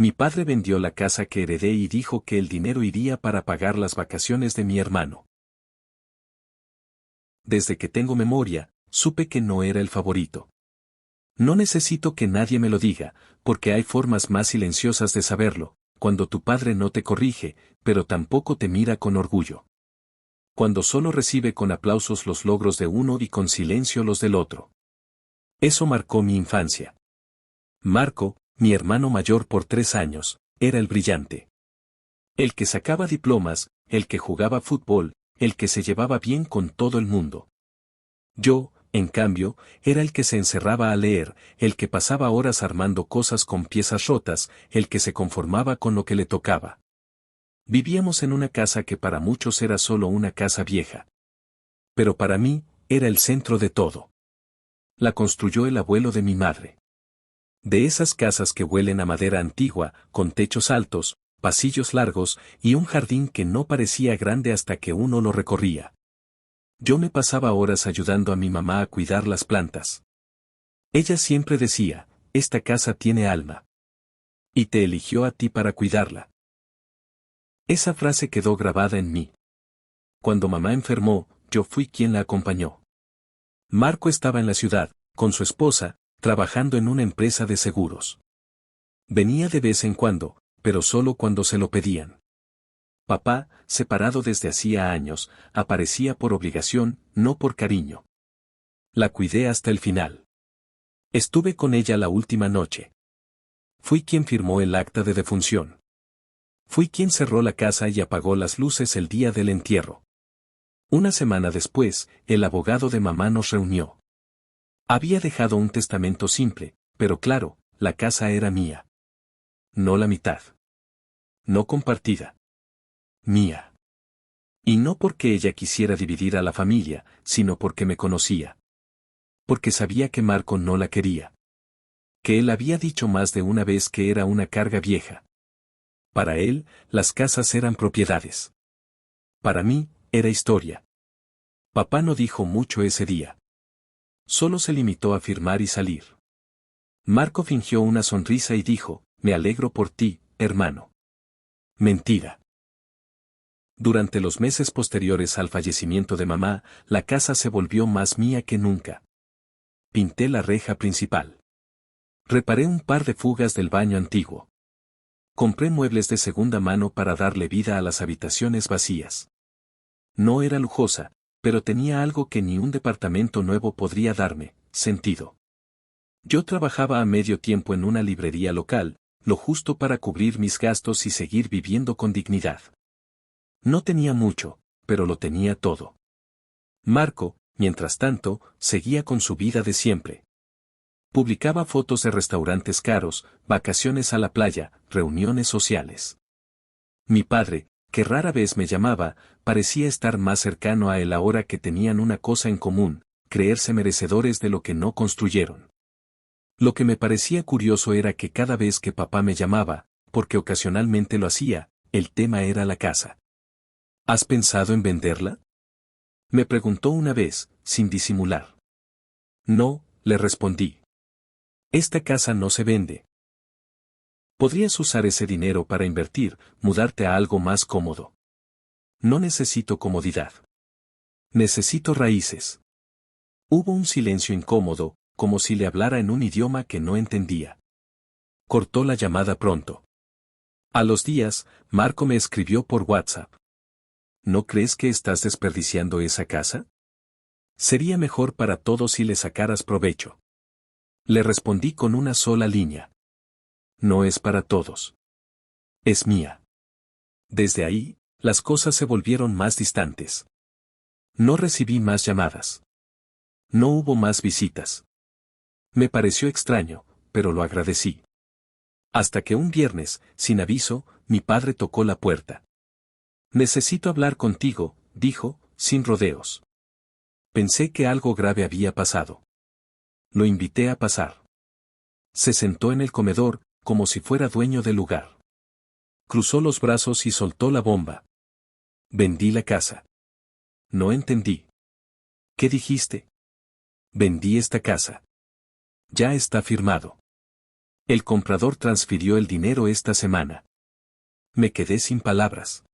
Mi padre vendió la casa que heredé y dijo que el dinero iría para pagar las vacaciones de mi hermano. Desde que tengo memoria, supe que no era el favorito. No necesito que nadie me lo diga, porque hay formas más silenciosas de saberlo, cuando tu padre no te corrige, pero tampoco te mira con orgullo. Cuando solo recibe con aplausos los logros de uno y con silencio los del otro. Eso marcó mi infancia. Marco, mi hermano mayor por 3 años, era el brillante. El que sacaba diplomas, el que jugaba fútbol, el que se llevaba bien con todo el mundo. Yo, en cambio, era el que se encerraba a leer, el que pasaba horas armando cosas con piezas rotas, el que se conformaba con lo que le tocaba. Vivíamos en una casa que para muchos era solo una casa vieja. Pero para mí, era el centro de todo. La construyó el abuelo de mi madre. De esas casas que huelen a madera antigua, con techos altos, pasillos largos y un jardín que no parecía grande hasta que uno lo recorría. Yo me pasaba horas ayudando a mi mamá a cuidar las plantas. Ella siempre decía, esta casa tiene alma. Y te eligió a ti para cuidarla. Esa frase quedó grabada en mí. Cuando mamá enfermó, yo fui quien la acompañó. Marco estaba en la ciudad, con su esposa, trabajando en una empresa de seguros. Venía de vez en cuando, pero solo cuando se lo pedían. Papá, separado desde hacía años, aparecía por obligación, no por cariño. La cuidé hasta el final. Estuve con ella la última noche. Fui quien firmó el acta de defunción. Fui quien cerró la casa y apagó las luces el día del entierro. Una semana después, el abogado de mamá nos reunió. Había dejado un testamento simple, pero claro, la casa era mía. No la mitad. No compartida. Mía. Y no porque ella quisiera dividir a la familia, sino porque me conocía. Porque sabía que Marco no la quería. Que él había dicho más de una vez que era una carga vieja. Para él, las casas eran propiedades. Para mí, era historia. Papá no dijo mucho ese día. Solo se limitó a firmar y salir. Marco fingió una sonrisa y dijo, me alegro por ti, hermano. Mentira. Durante los meses posteriores al fallecimiento de mamá, la casa se volvió más mía que nunca. Pinté la reja principal. Reparé un par de fugas del baño antiguo. Compré muebles de segunda mano para darle vida a las habitaciones vacías. No era lujosa, pero tenía algo que ni un departamento nuevo podría darme, sentido. Yo trabajaba a medio tiempo en una librería local, lo justo para cubrir mis gastos y seguir viviendo con dignidad. No tenía mucho, pero lo tenía todo. Marco, mientras tanto, seguía con su vida de siempre. Publicaba fotos de restaurantes caros, vacaciones a la playa, reuniones sociales. Mi padre, que rara vez me llamaba, parecía estar más cercano a él ahora que tenían una cosa en común, creerse merecedores de lo que no construyeron. Lo que me parecía curioso era que cada vez que papá me llamaba, porque ocasionalmente lo hacía, el tema era la casa. ¿Has pensado en venderla? Me preguntó una vez, sin disimular. No, le respondí. Esta casa no se vende. Podrías usar ese dinero para invertir, mudarte a algo más cómodo. No necesito comodidad. Necesito raíces. Hubo un silencio incómodo, como si le hablara en un idioma que no entendía. Cortó la llamada pronto. A los días, Marco me escribió por WhatsApp. ¿No crees que estás desperdiciando esa casa? Sería mejor para todos si le sacaras provecho. Le respondí con una sola línea. No es para todos. Es mía. Desde ahí, las cosas se volvieron más distantes. No recibí más llamadas. No hubo más visitas. Me pareció extraño, pero lo agradecí. Hasta que un viernes, sin aviso, mi padre tocó la puerta. Necesito hablar contigo, dijo, sin rodeos. Pensé que algo grave había pasado. Lo invité a pasar. Se sentó en el comedor, como si fuera dueño del lugar. Cruzó los brazos y soltó la bomba. Vendí la casa. No entendí. ¿Qué dijiste? Vendí esta casa. Ya está firmado. El comprador transfirió el dinero esta semana. Me quedé sin palabras.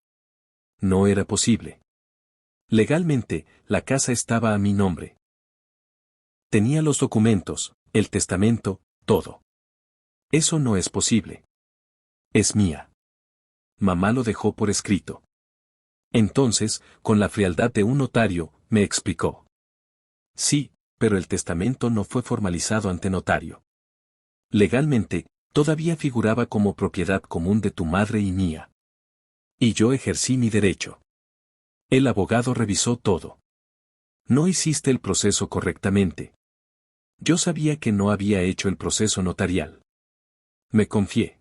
No era posible. Legalmente, la casa estaba a mi nombre. Tenía los documentos, el testamento, todo. Eso no es posible. Es mía. Mamá lo dejó por escrito. Entonces, con la frialdad de un notario, me explicó. Sí, pero el testamento no fue formalizado ante notario. Legalmente, todavía figuraba como propiedad común de tu madre y mía. Y yo ejercí mi derecho. El abogado revisó todo. No hiciste el proceso correctamente. Yo sabía que no había hecho el proceso notarial. Me confié.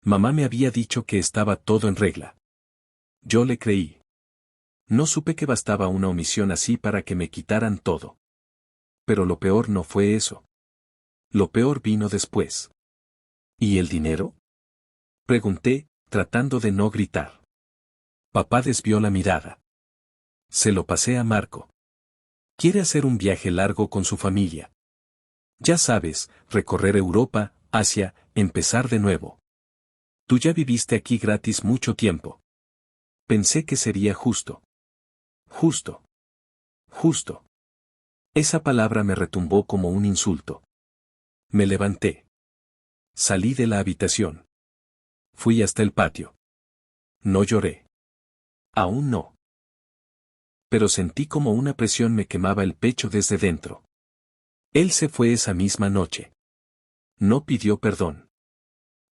Mamá me había dicho que estaba todo en regla. Yo le creí. No supe que bastaba una omisión así para que me quitaran todo. Pero lo peor no fue eso. Lo peor vino después. ¿Y el dinero? Pregunté, tratando de no gritar. Papá desvió la mirada. Se lo pasé a Marco. Quiere hacer un viaje largo con su familia. Ya sabes, recorrer Europa, Asia, empezar de nuevo. Tú ya viviste aquí gratis mucho tiempo. Pensé que sería justo. Justo. Justo. Esa palabra me retumbó como un insulto. Me levanté. Salí de la habitación. Fui hasta el patio. No lloré. Aún no. Pero sentí como una presión me quemaba el pecho desde dentro. Él se fue esa misma noche. No pidió perdón.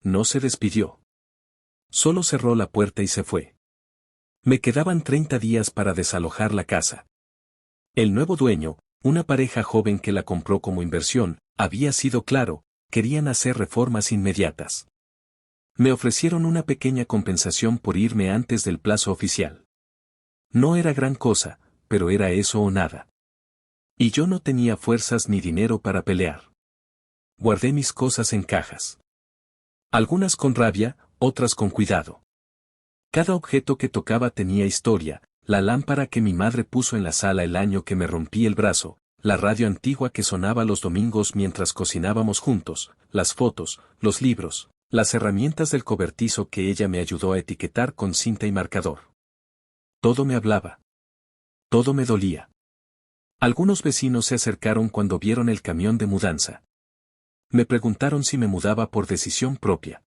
No se despidió. Solo cerró la puerta y se fue. Me quedaban 30 días para desalojar la casa. El nuevo dueño, una pareja joven que la compró como inversión, había sido claro, querían hacer reformas inmediatas. Me ofrecieron una pequeña compensación por irme antes del plazo oficial. No era gran cosa, pero era eso o nada. Y yo no tenía fuerzas ni dinero para pelear. Guardé mis cosas en cajas. Algunas con rabia, otras con cuidado. Cada objeto que tocaba tenía historia, la lámpara que mi madre puso en la sala el año que me rompí el brazo, la radio antigua que sonaba los domingos mientras cocinábamos juntos, las fotos, los libros, las herramientas del cobertizo que ella me ayudó a etiquetar con cinta y marcador. Todo me hablaba. Todo me dolía. Algunos vecinos se acercaron cuando vieron el camión de mudanza. Me preguntaron si me mudaba por decisión propia.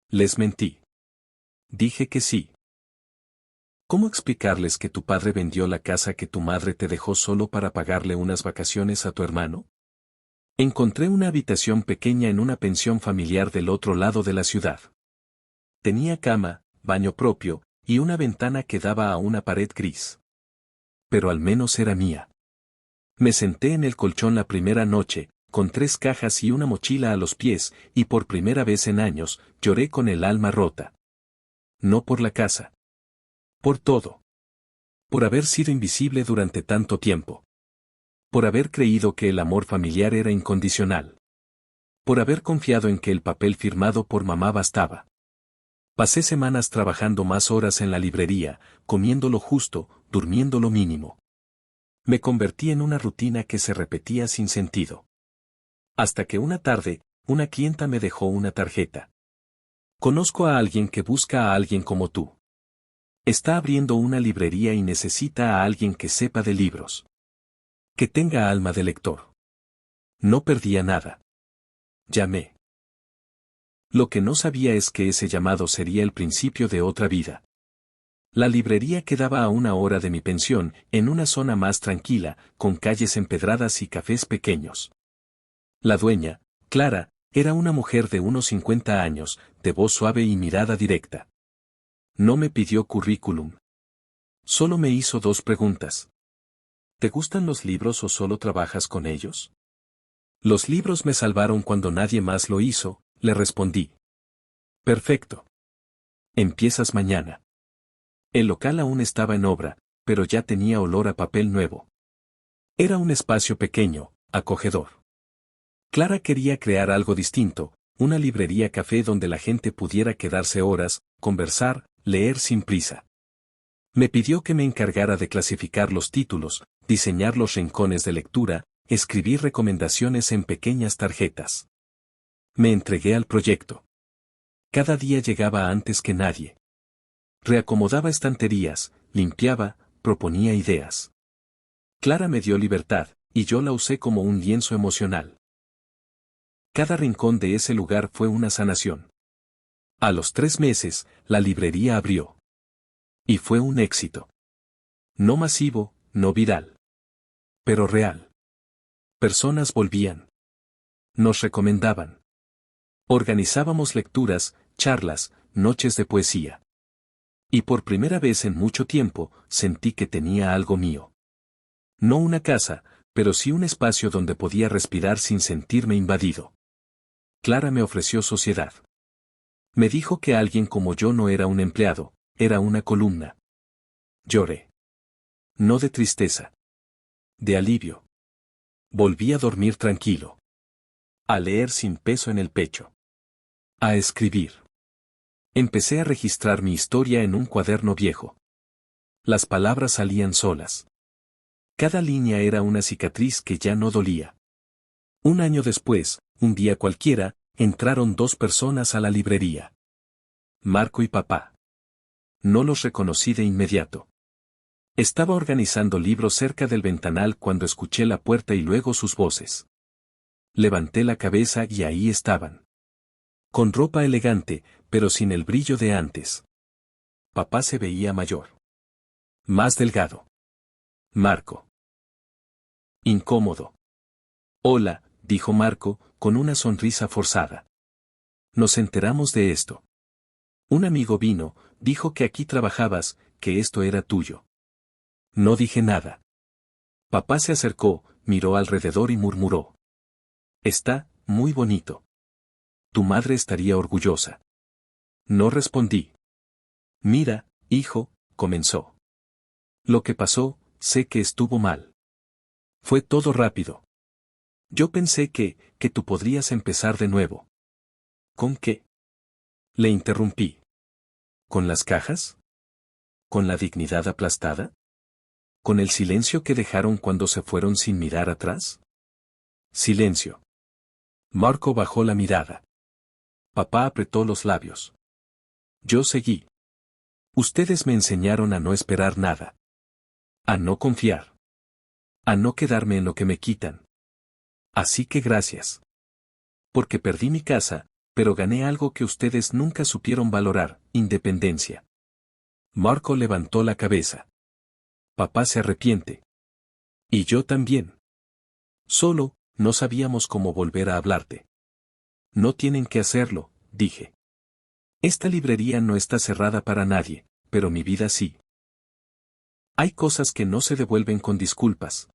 Les mentí. Dije que sí. ¿Cómo explicarles que tu padre vendió la casa que tu madre te dejó solo para pagarle unas vacaciones a tu hermano? Encontré una habitación pequeña en una pensión familiar del otro lado de la ciudad. Tenía cama, baño propio, y una ventana que daba a una pared gris. Pero al menos era mía. Me senté en el colchón la primera noche, con 3 cajas y una mochila a los pies, y por primera vez en años, lloré con el alma rota. No por la casa. Por todo. Por haber sido invisible durante tanto tiempo. Por haber creído que el amor familiar era incondicional. Por haber confiado en que el papel firmado por mamá bastaba. Pasé semanas trabajando más horas en la librería, comiendo lo justo, durmiendo lo mínimo. Me convertí en una rutina que se repetía sin sentido. Hasta que una tarde, una clienta me dejó una tarjeta. Conozco a alguien que busca a alguien como tú. Está abriendo una librería y necesita a alguien que sepa de libros. Que tenga alma de lector. No perdía nada. Llamé. Lo que no sabía es que ese llamado sería el principio de otra vida. La librería quedaba a 1 hora de mi pensión, en una zona más tranquila, con calles empedradas y cafés pequeños. La dueña, Clara, era una mujer de unos 50 años, de voz suave y mirada directa. No me pidió currículum. Solo me hizo 2 preguntas. ¿Te gustan los libros o solo trabajas con ellos? Los libros me salvaron cuando nadie más lo hizo, le respondí. Perfecto. Empiezas mañana. El local aún estaba en obra, pero ya tenía olor a papel nuevo. Era un espacio pequeño, acogedor. Clara quería crear algo distinto, una librería café donde la gente pudiera quedarse horas, conversar, leer sin prisa. Me pidió que me encargara de clasificar los títulos, diseñar los rincones de lectura, escribir recomendaciones en pequeñas tarjetas. Me entregué al proyecto. Cada día llegaba antes que nadie. Reacomodaba estanterías, limpiaba, proponía ideas. Clara me dio libertad, y yo la usé como un lienzo emocional. Cada rincón de ese lugar fue una sanación. A los 3 meses, la librería abrió. Y fue un éxito. No masivo, no viral. Pero real. Personas volvían. Nos recomendaban. Organizábamos lecturas, charlas, noches de poesía. Y por primera vez en mucho tiempo, sentí que tenía algo mío. No una casa, pero sí un espacio donde podía respirar sin sentirme invadido. Clara me ofreció sociedad. Me dijo que alguien como yo no era un empleado, era una columna. Lloré. No de tristeza. De alivio. Volví a dormir tranquilo. A leer sin peso en el pecho. A escribir. Empecé a registrar mi historia en un cuaderno viejo. Las palabras salían solas. Cada línea era una cicatriz que ya no dolía. Un año después, un día cualquiera, entraron 2 personas a la librería. Marco y papá. No los reconocí de inmediato. Estaba organizando libros cerca del ventanal cuando escuché la puerta y luego sus voces. Levanté la cabeza y ahí estaban. Con ropa elegante, pero sin el brillo de antes. Papá se veía mayor. Más delgado. Marco. Incómodo. Hola, dijo Marco, con una sonrisa forzada. Nos enteramos de esto. Un amigo vino, dijo que aquí trabajabas, que esto era tuyo. No dije nada. Papá se acercó, miró alrededor y murmuró. Está, muy bonito. Tu madre estaría orgullosa. No respondí. Mira, hijo, comenzó. Lo que pasó, sé que estuvo mal. Fue todo rápido. Yo pensé que tú podrías empezar de nuevo. ¿Con qué? Le interrumpí. ¿Con las cajas? ¿Con la dignidad aplastada? ¿Con el silencio que dejaron cuando se fueron sin mirar atrás? Silencio. Marco bajó la mirada. Papá apretó los labios. Yo seguí. Ustedes me enseñaron a no esperar nada. A no confiar. A no quedarme en lo que me quitan. Así que gracias. Porque perdí mi casa, pero gané algo que ustedes nunca supieron valorar, independencia. Marco levantó la cabeza. Papá se arrepiente. Y yo también. Solo, no sabíamos cómo volver a hablarte. No tienen que hacerlo, dije. Esta librería no está cerrada para nadie, pero mi vida sí. Hay cosas que no se devuelven con disculpas.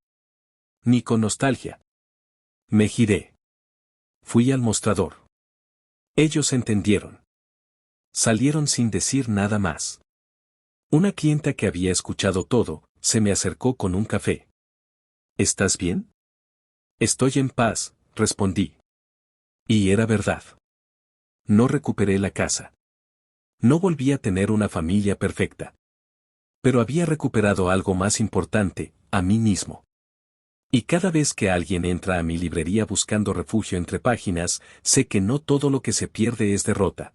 Ni con nostalgia. Me giré. Fui al mostrador. Ellos entendieron. Salieron sin decir nada más. Una clienta que había escuchado todo, se me acercó con un café. ¿Estás bien? Estoy en paz, respondí. Y era verdad. No recuperé la casa. No volví a tener una familia perfecta. Pero había recuperado algo más importante, a mí mismo. Y cada vez que alguien entra a mi librería buscando refugio entre páginas, sé que no todo lo que se pierde es derrota.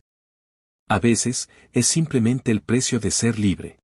A veces, es simplemente el precio de ser libre.